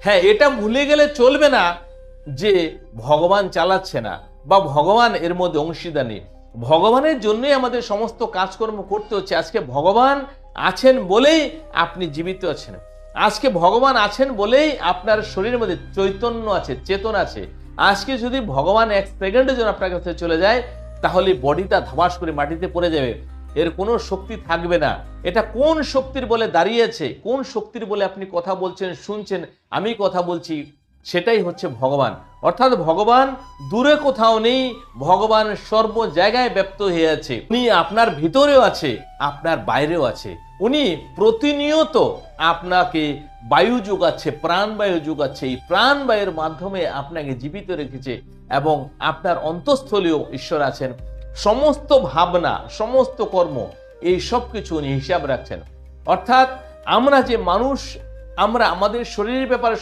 হ্যাঁ, এটা ভুলে গেলে চলবে না যে ভগবান চালাচ্ছে না বা ভগবান এর মধ্যে অংশীদার নেই। ভগবানের জন্যই আমাদের সমস্ত কাজকর্ম করতে হচ্ছে। আজকে ভগবান আছেন বলেই আপনি জীবিত আছেন। আজকে ভগবান আছেন বলেই আপনার শরীরের মধ্যে চৈতন্য আছে, চেতনা আছে। আজকে যদি ভগবান এক সেকেন্ডের জন্য আপনার কাছে চলে যায়, তাহলে বডিটা ধবাস করে মাটিতে পড়ে যাবে, এর কোনো শক্তি থাকবে না। এটা কোন শক্তির বলে দাঁড়িয়েছে, কোন শক্তির বলে আপনি কথা বলছেন, শুনছেন, আমি কথা বলছি, সেটাই হচ্ছে ভগবান। অর্থাৎ ভগবান দূরে কোথাও নেই, ভগবান সর্ব জায়গায় ব্যপ্ত হয়ে আছে। উনি আপনার ভিতরেও আছে, আপনার বাইরেও আছে। উনি প্রতিনিয়ত আপনাকে বায়ু যোগাচ্ছে, প্রাণবায়ু যোগাচ্ছে। এই প্রাণবায়ুর মাধ্যমে আপনাকে জীবিত রেখেছে এবং আপনার অন্তঃস্থলেও ঈশ্বর আছেন। সমস্ত ভাবনা, সমস্ত কর্ম, এই সব কিছু উনি হিসাব রাখছেন। অর্থাৎ আমরা যে মানুষ, আমরা আমাদের শরীরের ব্যাপারে